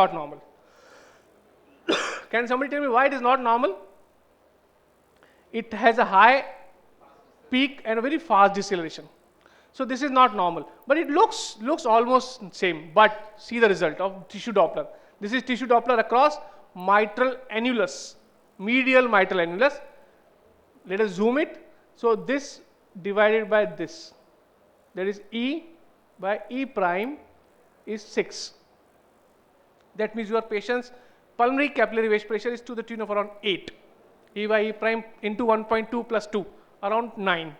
not normal. Can somebody tell me why it is not normal? It has a high peak and a very fast deceleration. So this is not normal, but it looks almost same. But see the result of tissue Doppler. This is tissue Doppler across mitral annulus, medial mitral annulus. Let us zoom it. So this divided by this, that is E by E prime is 6. That means your patient's pulmonary capillary wedge pressure is to the tune of around 8. E by E prime into 1.2 plus 2, around 9.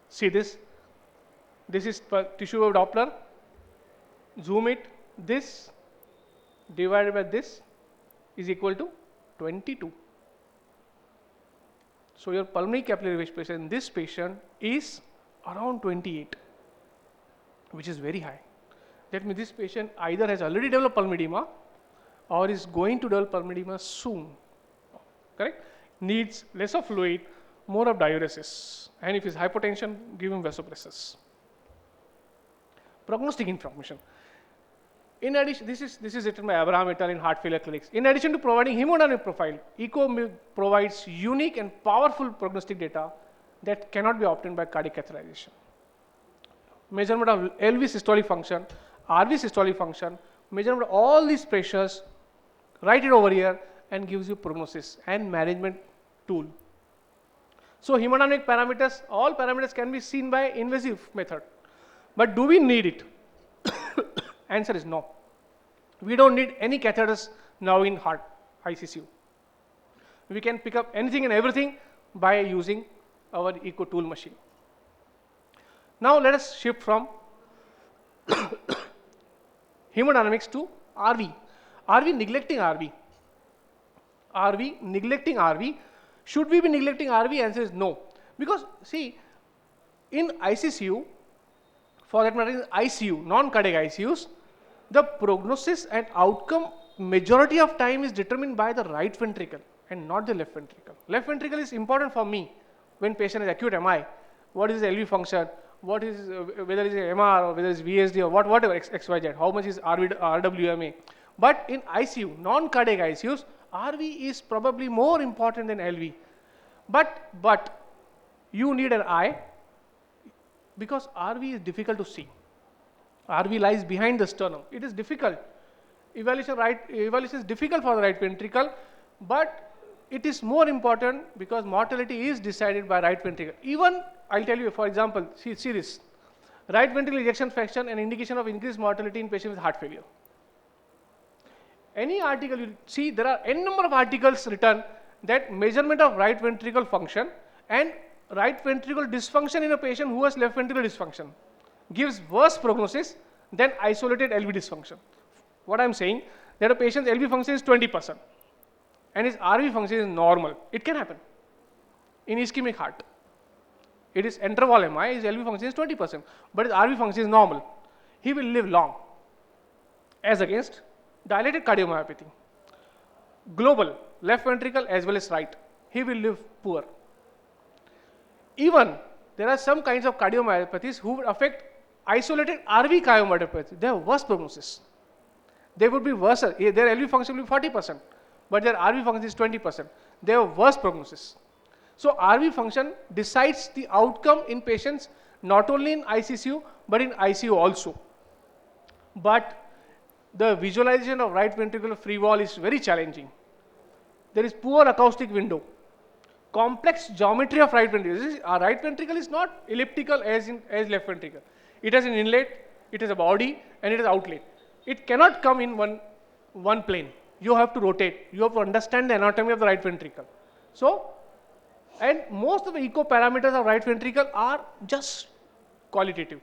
See this. This is tissue wave Doppler. Zoom it. This divided by this is equal to 22. So your pulmonary capillary wedge pressure in this patient is around 28, which is very high. That means this patient either has already developed pulmonary edema or is going to develop pulmonary edema soon. Correct? Needs less of fluid, more of diuresis, and if it's hypotension, give him vasopressors. Prognostic information. In addition, this is written by Abraham et al. In Heart Failure Clinics. In addition to providing hemodynamic profile, ECHO provides unique and powerful prognostic data that cannot be obtained by cardiac catheterization. Measurement of LV systolic function, RV systolic function, measurement of all these pressures, write it over here and gives you prognosis and management tool. So hemodynamic parameters, all parameters can be seen by invasive method. But do we need it? Answer is no. We don't need any catheters now in heart ICCU. We can pick up anything and everything by using our echo tool machine. Now let us shift from hemodynamics to RV. Are we neglecting RV? Are we neglecting RV? Should we be neglecting RV? Answer is no. Because see, in ICCU, for that matter in ICU, non-cardiac ICUs, the prognosis and outcome majority of time is determined by the right ventricle and not the left ventricle. Left ventricle is important for me when patient is acute MI. What is the LV function? What is whether it is MR or whether it is VSD or whatever XYZ. How much is RWMA? But in ICU, non-cardiac ICUs, RV is probably more important than LV. But you need an eye because RV is difficult to see. RV lies behind the sternum. It is difficult. Evaluation is difficult for the right ventricle, but it is more important because mortality is decided by right ventricle. Even I'll tell you, for example, see this. Right ventricle ejection fraction, an indication of increased mortality in patients with heart failure. Any article you see, there are n number of articles written that measurement of right ventricle function and right ventricle dysfunction in a patient who has left ventricle dysfunction gives worse prognosis than isolated LV dysfunction. What I am saying, that a patient's LV function is 20% and his RV function is normal. It can happen in ischemic heart. It is interval MI, his LV function is 20%, but his RV function is normal. He will live long as against dilated cardiomyopathy. Global, left ventricle as well as right, he will live poor. Even there are some kinds of cardiomyopathies who would affect isolated RV cardiomyopathy. They have worse prognosis. They would be worse. Their LV function will be 40%, but their RV function is 20%. They have worse prognosis. So RV function decides the outcome in patients not only in ICCU but in ICU also. But the visualization of right ventricular free wall is very challenging. There is poor acoustic window. Complex geometry of right ventricle. Our right ventricle is not elliptical as left ventricle. It has an inlet, it has a body, and it has outlet. It cannot come in one plane. You have to rotate. You have to understand the anatomy of the right ventricle. So, and most of the echo parameters of right ventricle are just qualitative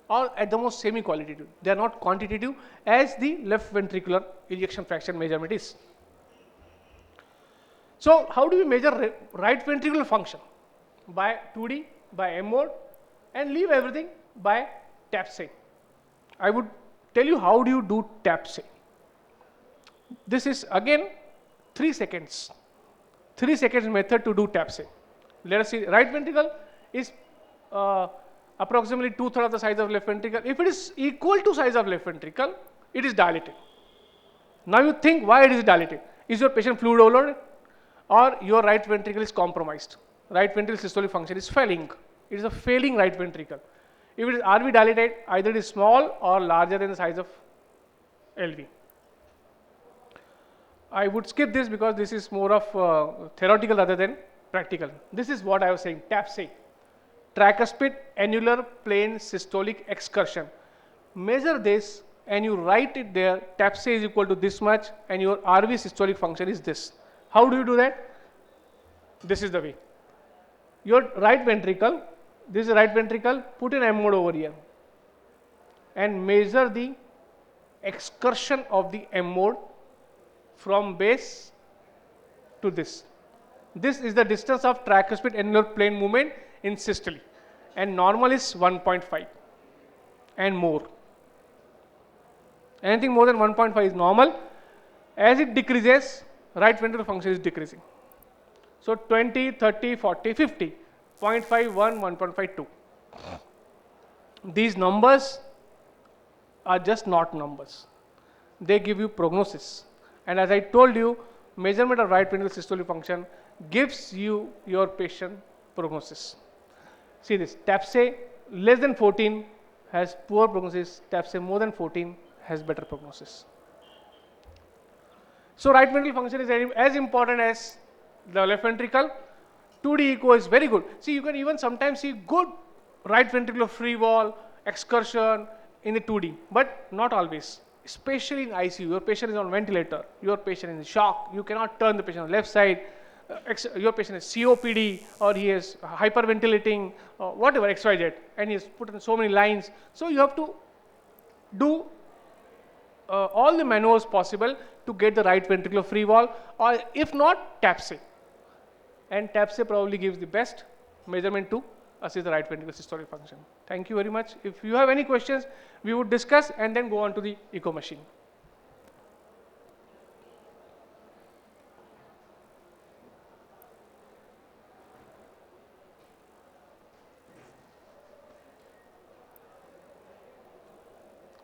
or at the most semi-qualitative. They are not quantitative as the left ventricular ejection fraction measurement is. So how do we measure right ventricular function? By 2D, by M mode, and leave everything by TAPSE. I would tell you how do you do TAPSE. This is again 3 seconds. 3 seconds method to do TAPSE. Let us see, right ventricle is approximately 2/3 of the size of left ventricle. If it is equal to size of left ventricle, it is dilated. Now you think why it is dilated. Is your patient fluid overloaded or your right ventricle is compromised? Right ventricle systolic function is failing. It is a failing right ventricle. If it is RV dilated, either it is small or larger than the size of LV. I would skip this because this is more of theoretical rather than practical. This is what I was saying, TAPSE. Tricuspid annular plane systolic excursion. Measure this and you write it there, TAPSE is equal to this much and your RV systolic function is this. How do you do that? This is the way. Your right ventricle, this is right ventricle, put an M mode over here and measure the excursion of the M mode from base to this. This is the distance of tricuspid annular plane movement in systole and normal is 1.5 and more. Anything more than 1.5 is normal. As it decreases, right ventricular function is decreasing. So 20, 30, 40, 50, 0.5, 1, 1.5, 2. These numbers are just not numbers. They give you prognosis. And as I told you, measurement of right ventricular systolic function gives you your patient prognosis. See this, TAPSE less than 14 has poor prognosis, TAPSE more than 14 has better prognosis. So right ventricular function is as important as the left ventricle. 2D echo is very good. See, you can even sometimes see good right ventricular free wall excursion in the 2D, but not always. Especially in ICU, your patient is on ventilator, your patient is in shock, you cannot turn the patient on the left side, your patient is COPD or he is hyperventilating, whatever XYZ, and he is put in so many lines. So you have to do all the maneuvers possible to get the right ventricular free wall, or if not, TAPSE. And TAPSE probably gives the best measurement to assess the right ventricular systolic function. Thank you very much. If you have any questions, we would discuss and then go on to the echo machine.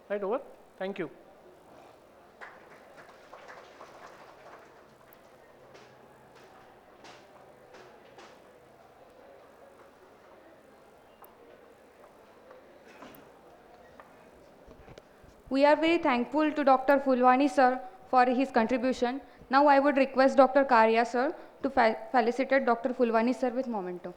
Right over. Thank you. We are very thankful to Dr. Fulwani sir for his contribution. Now I would request Dr. Karya sir to felicitate Dr. Fulwani sir with memento.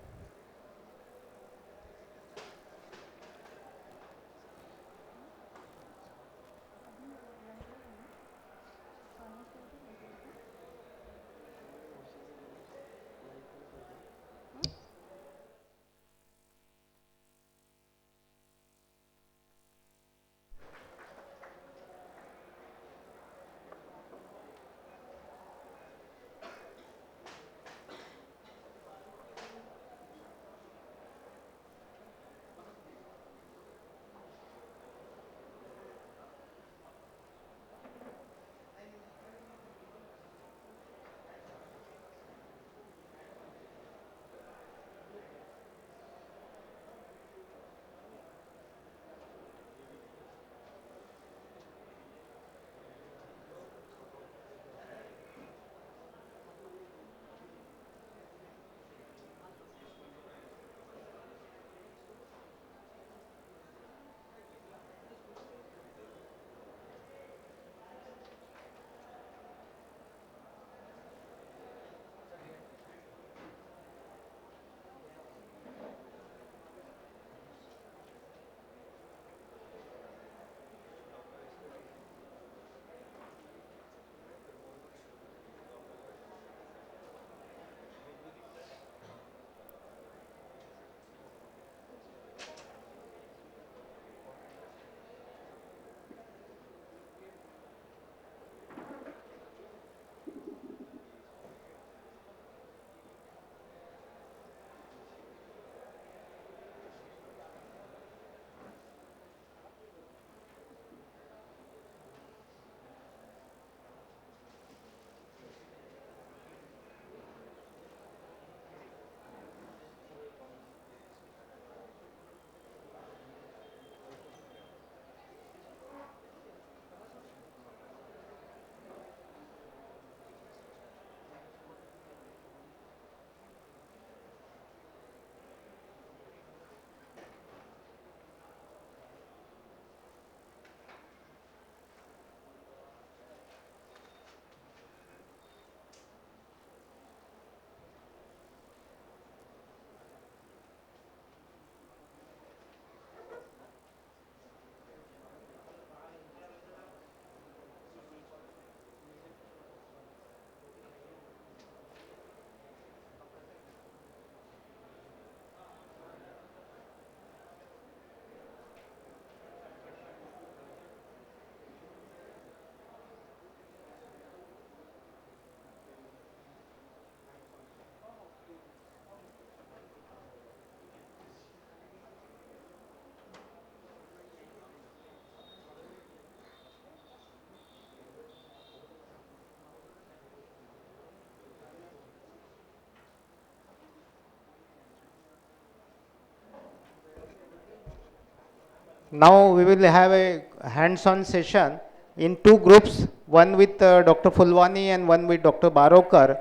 Now we will have a hands-on session in two groups, one with Dr. Fulwani and one with Dr. Barokar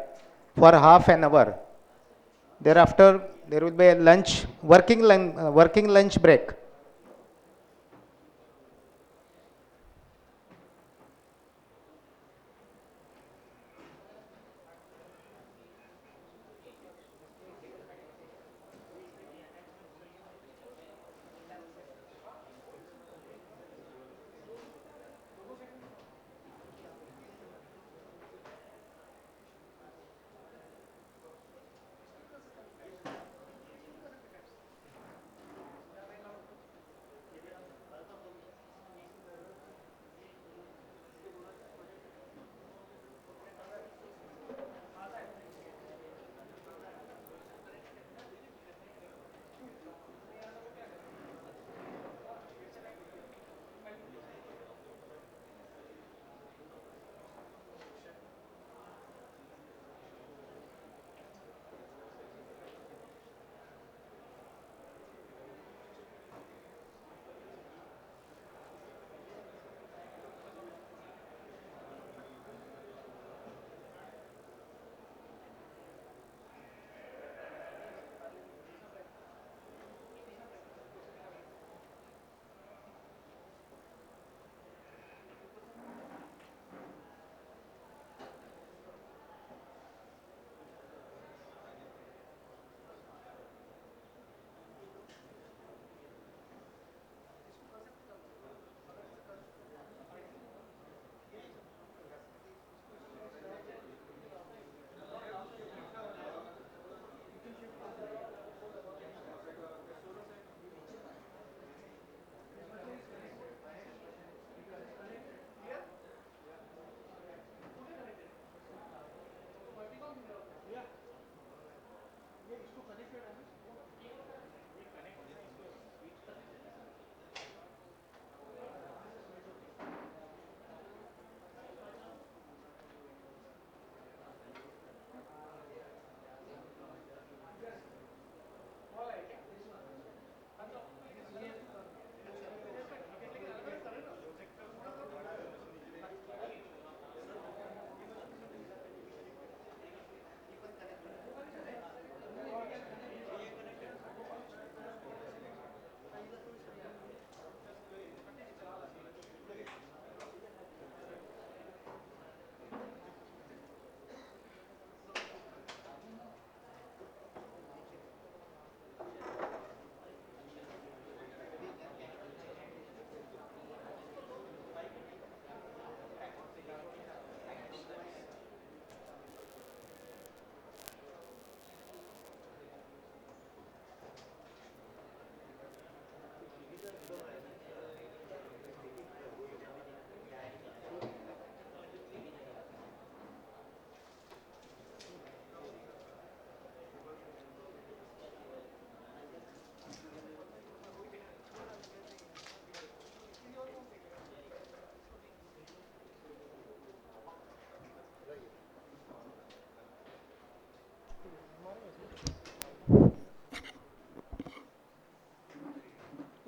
for half an hour. Thereafter, there will be a lunch, working lunch break.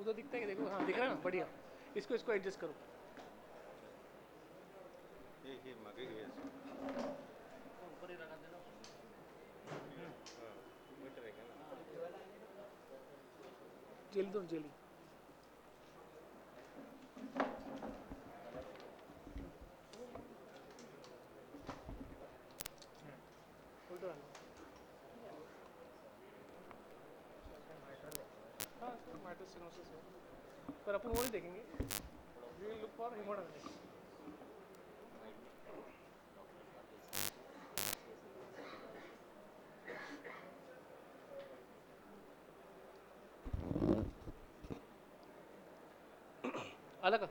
उधर दिखता है कि देखो, हाँ दिख रहा है ना, बढ़िया। इसको इसको एडजस्ट करो। जेली दो, जेली। उल्टा डालो। हाँ, इसको माइटोसिनोसिस है, पर अपन वो नहीं देखेंगे। We will look for hemodynamics. अलग।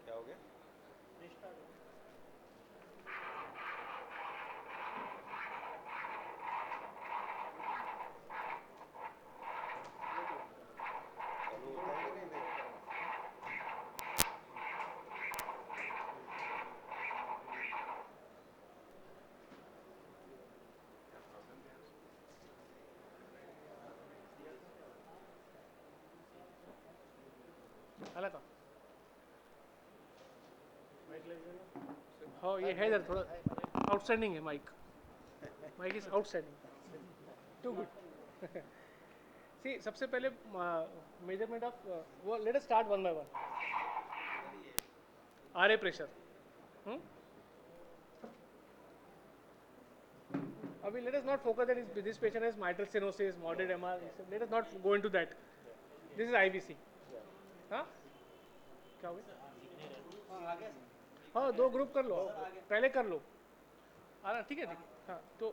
क्या हो गया? आला का? माइक लग जाएगा. हो ये है इधर थोड़ा आउटस्टैंडिंग है mic. Mic is outstanding. Too good. See सबसे पहले मेजरमेंट ऑफ वो let us start one by one. RA pressure. अभी let us not focus that this patient has mitral stenosis, moderate MR. Let us not go into that. This is IVC. हाँ क्या हो गया? हाँ दो group कर लो. पहले कर लो. आ रहा ठीक है ठीक. हाँ तो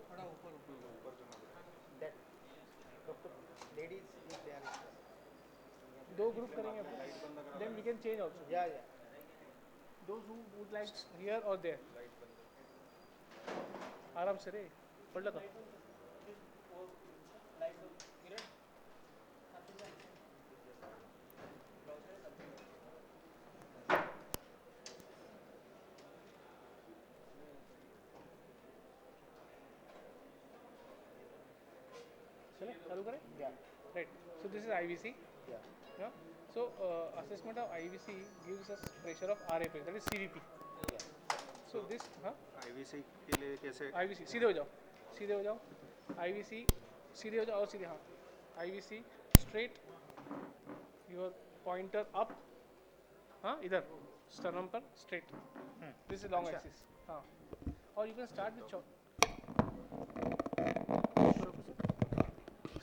Ladies, if they are दो ग्रुप करेंगे अपन. Then we can change also. yeah. Those who would like here or there. आराम से रे. पढ़ लगा. चले चालू करें. Yeah. Right. So this is IVC. Yeah. Yeah. So assessment of IVC gives us pressure of RA pressure, that is CVP. So this हाँ IVC के लिए कैसे IVC सीधे हो जाओ. सीधे हो जाओ. IVC सीधे हो जाओ और सीधे हाँ. IVC straight. Your pointer up. हाँ इधर sternum पर straight. This is long axis. हाँ. और you can start with short.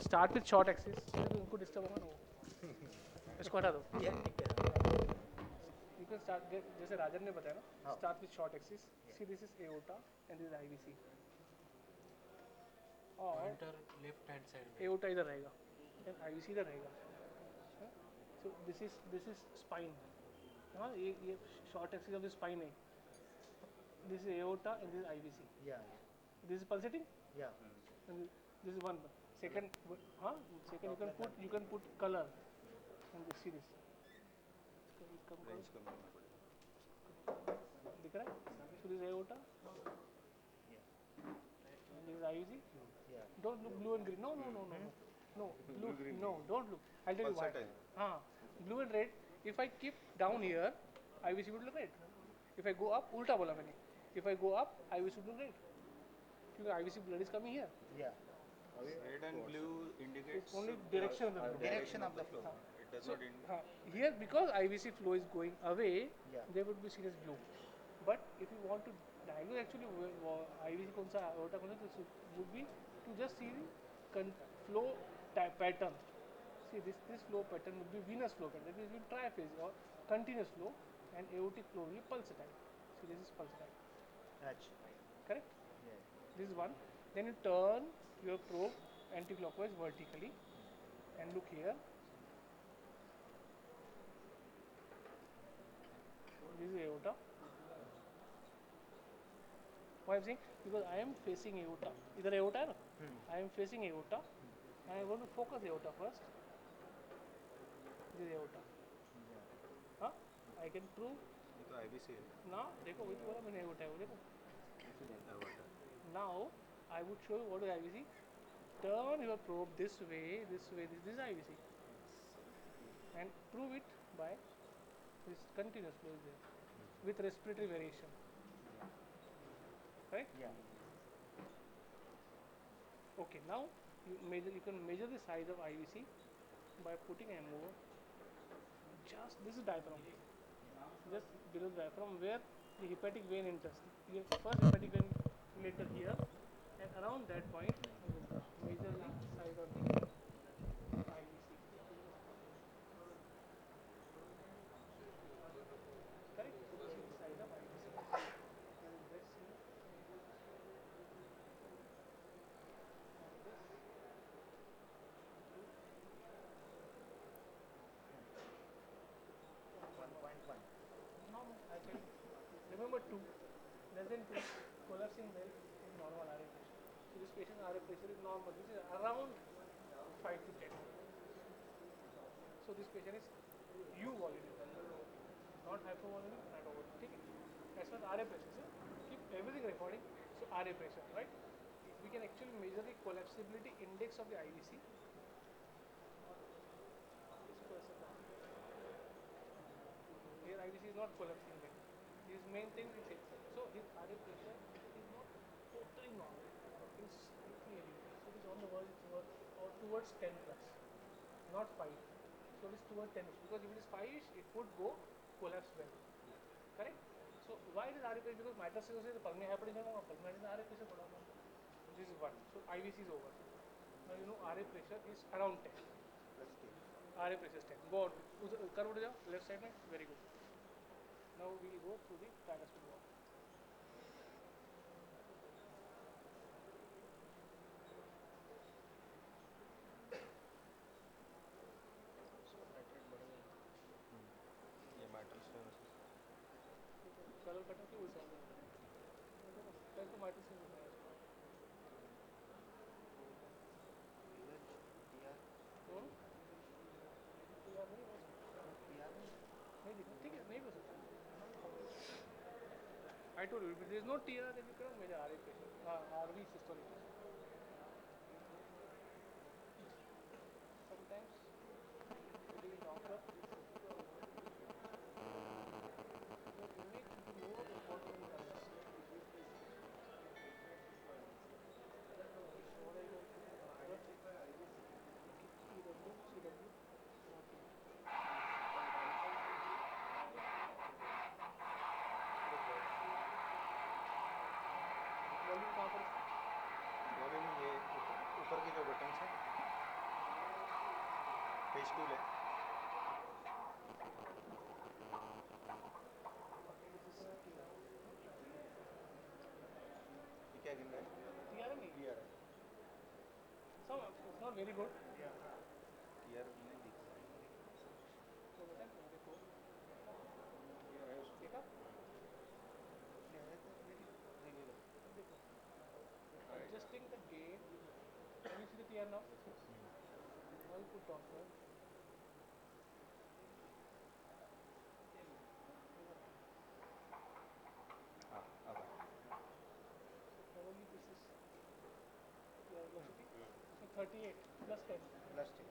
Start with short axis. उनको डिस्टर्ब होगा ना वो. इसको हटा दो. You can start जैसे राजन ने बताया ना. Start with short axis. See this is aorta and this is IVC. और लेफ्ट हैंड साइड aorta इधर रहेगा and IVC इधर रहेगा. So this is spine. हाँ ये short axis of the spine है. This is aorta and this is IVC. Yeah. This is pulsating Yeah. and this is one. Second हाँ second you can put color and see this. Range कम करना पड़ेगा. दिख रहा है? So this is aorta. And this is IVC. Yeah. Don't look blue and green. No. Look. No, don't look. I'll tell you why. Pulsatile. हाँ, blue and red. If I keep down here, IVC would look red. If I go up, उल्टा बोला मैंने. If I go up, IVC would look red. क्योंकि IVC blood is coming here. Yeah. Red and blue indicates It's only direction of the flow. Direction of the flow. It does So, not indicate. here because IVC flow is going away, Yeah. they would be seen as blue. But if you want to diagnose actually IVC कौन सा aorta कौन सा, this would be to just see the flow pattern. See this flow pattern would be venous flow pattern. That is triphase or continuous flow, and aortic flow will be pulsatile. See this is pulsatile. Touch. Correct? Yeah. This is one. Then you turn your probe anti-clockwise vertically and look here. This is aorta. Why I am saying? Because I am facing aorta. इधर aorta है ना? I am facing aorta. And I want to focus aorta first. This is aorta. हाँ? I can prove. ये तो IVC है. Now देखो वही तो बोला मैंने aorta है वो देखो. Aorta. Now I would show you what is IVC. Turn your probe this way, this is IVC. And prove it by this continuous flow is there with respiratory variation. Right? Yeah. Okay, now you can measure the size of IVC by putting MO just this is diaphragm. Just below the diaphragm where the hepatic vein enters. Your first hepatic vein will enter here, and around that point you will measure the size of the IVC. Correct? So this is the size of IVC. And let's see. Remember 2, less than 2, collapsing well is normal RA pressure. So this patient's RA pressure is normal. This is around 5 to 10. So this patient is euvolemic, not hypovolemic, not overvolemic. As far as RA pressure, so keep everything recording. So RA pressure, right? We can actually measure the collapsibility index of the IVC. IVC is not collapsing then. His main thing is it. So his RA pressure is not totally normal. It's slightly elevated. So it is on the verge or towards 10 plus, not 5. So it is towards 10ish because if it is 5ish, it would go collapse well. Correct? So why it is RA pressure? Because mitral stenosis is pulmonary hypertension or pulmonary RA pressure बढ़ा हुआ है. This is one. So IVC is over. Now you know RA pressure is around 10. RA pressure is 10. Go on. Curve उठ जाओ. Left side में. Very good. Now we will go through the tricuspid wall. ये mitral stenosis. Curve कटा क्यों उल्टा हो गया? कल तो mitral stenosis है. TR नहीं हो सकता. नहीं दिखा. ठीक है. नहीं हो सकता. I told you, if there is no TR, then you can measure RA pressure. RV systolic pressure. Sometimes it is longer. It makes it more important than others. What are you going to do? CW. Volume कहाँ पर? Volume ये ऊपर के जो button है page tool है. ये क्या गिन रहा है? TR नहीं. TR है. So it's not very good. TR नहीं दिख रहा है. So बेटा देखो. देखा? देखो. Adjusting the gain. Can you see the TR now? Now you put doctor. हाँ अब आया. Probably this is your velocity. So 38 plus 10. Plus T.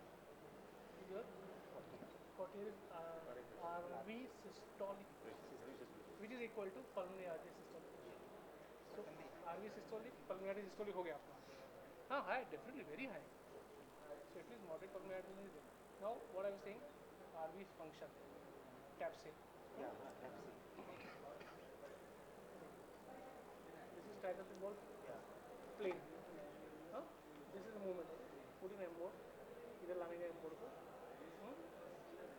Your 40 is RV systolic, which is equal to pulmonary artery systolic. So RV systolic, pulmonary artery systolic हो गया आपका. हाँ high, definitely very high. So at least moderate pulmonary artery is there. Now what I was saying, RV function, tap say. This is tricuspid wall, plane. Huh? This is the movement. Put in M mode. इधर लाने का M mode को.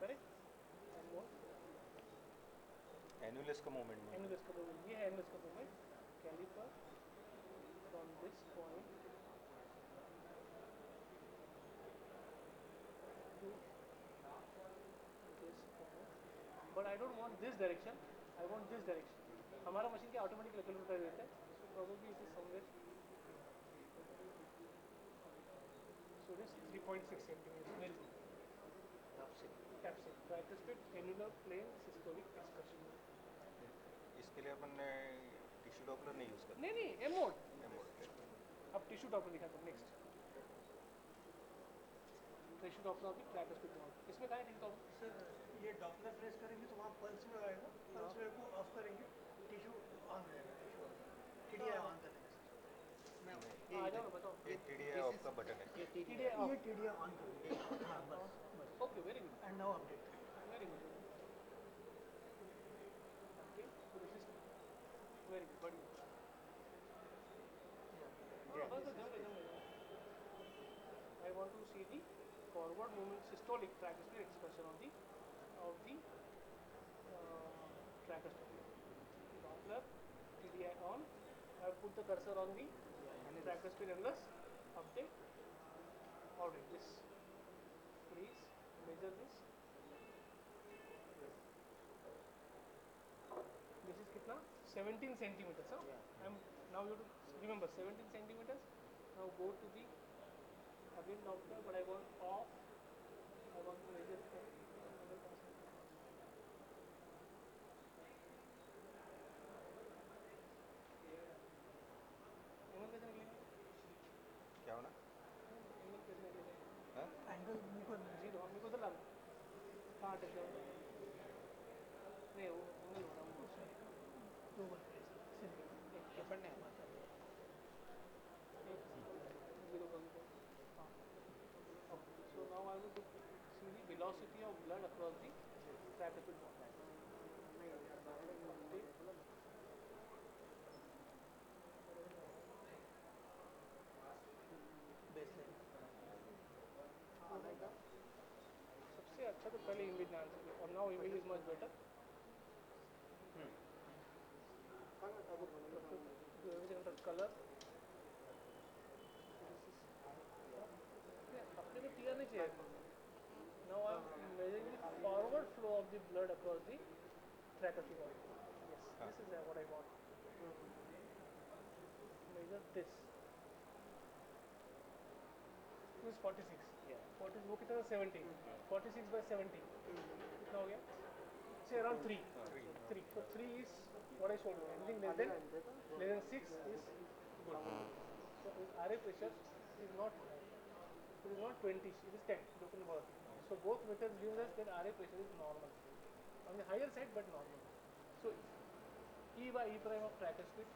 Correct? M mode. Annulus का movement में. Annulus का movement. ये है annulus का movement. Caliper from this point to this point. But I don't want this direction. I want this direction. हमारा मशीन क्या ऑटोमेटिक कैलकुलेट कर देता है. So probably it is somewhere. So it is 3.6 centimeters. Nil. Capsule. Tricuspid annular plane systolic excursion. इसके लिए अपन ने tissue Doppler नहीं use करते. नहीं M mode. एमोड. अब टिश्यू डॉपलर दिखाता हूँ next. Tissue Doppler of the tricuspid wall. इसमें कहाँ है टिश्यू डॉपलर? सर ये डॉपलर प्रेस करेंगे तो वहाँ पल्स वेव आएगा. पल्स वेव को ऑफ करेंगे, टिश्यू ऑन रहेगा. टीडीआई ऑन करेंगे. आ जाओ ना बताओ. ये टीडीआई ऑफ का बटन है. ये टीडीआई ऑन करेंगे. हाँ बस. Okay very good. And now update. Very good. Okay, so this is very good. Very good. I want to see the forward movement systolic tricuspid excursion of the tricuspid. Doppler, TDI on. I have put the cursor on the tricuspid annulus. Update. Alright, this. Please measure this. This is कितना? 17 centimeters. Huh? Now you have to remember 17 centimeters. Now go to the again doctor, but I want off. I want to measure the angle कैसे निकलेंगे? क्या होना? Angle कैसे निकलेंगे? हाँ? Angle मुंह पर जीरो. हम को तो लग कहाँ अटक जाओ? नहीं वो नहीं हो रहा मुझे। दो बार So now I want to see the velocity of blood across the trapezoid bone. सबसे अच्छा तो पहले इमेज में आंसर और now image is much better colour अपने को क्लियर नहीं चाहिए now I am measuring the forward flow of the blood across the trapezoid bone yes this is what I want measure this is 46 40 वो कितना 70 46 by 70 कितना हो गया say around 3 so 3 is what I showed you anything less than 6 is good so RA pressure is not it is not 20 it is 10 broken word so both methods gives us that RA pressure is normal on the higher side but normal so E by E prime of trapezoid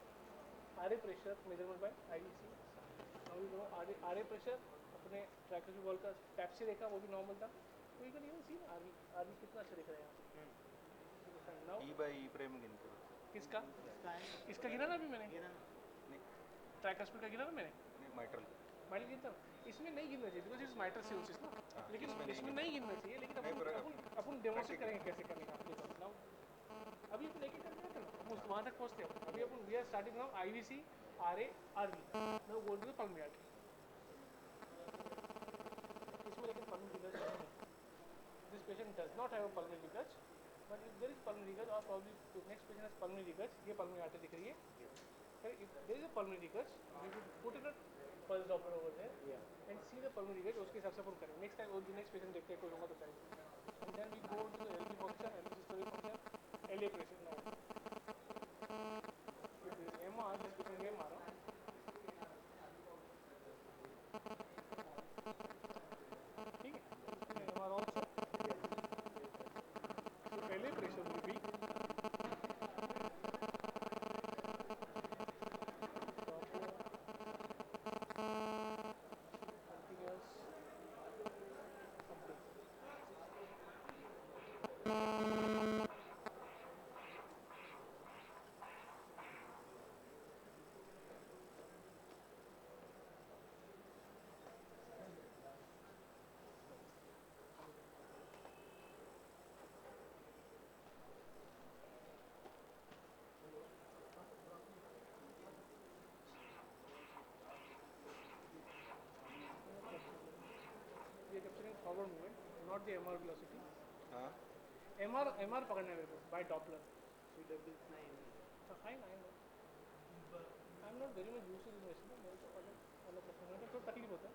RA pressure measurement by IVC now you know RA pressure अपने ट्रैपेजॉइड ball का tap से देखा वो भी normal था तो you can even see RV RV कितना अच्छा दिख रहा है यहाँ now E by E prime गिनते हो किसका इसका गिना ना अभी मैंने नहीं ट्रैपेजॉइड का गिना ना मैंने नहीं माइट्रल माइटल गिनता हूँ इसमें नहीं गिनना चाहिए बिकॉज इट्स माइटल सिरोसिस ना लेकिन इसमें नहीं गिनना चाहिए लेकिन अपन डेमोन्स्ट्रेट करेंगे कैसे करने का नाउ अभी अपन एक एक करके आते हैं ना वहाँ तक पहुँचते हैं अभी अपन we are starting now IVC RA RV now go to the pulmonary इसमें लेकिन pulmonary leakage नहीं है. This patient does not have a pulmonary leakage, but if there is pulmonary leakage or probably the next patient has pulmonary leakage, ये pulmonary artery दिख रही है. If there is a pulmonary leakage, we should put in a pulse Doppler over there and see the pulmonary leakage. उसके हिसाब से अपन करेंगे. Next time और the next patient देखते हैं कोई होगा तो चाहिए. And then we go to the LV function, LV systolic function, LA pressure now. If there is MR, this patient MR. ठीक है MR also so पहले pressure will be continuous update we are capturing forward movement not the MR velocity हाँ MR पकड़ना है मेरे को by Doppler fine I know I'm not very much used to this machine मेरे को अलग अलग तो तकलीफ होता है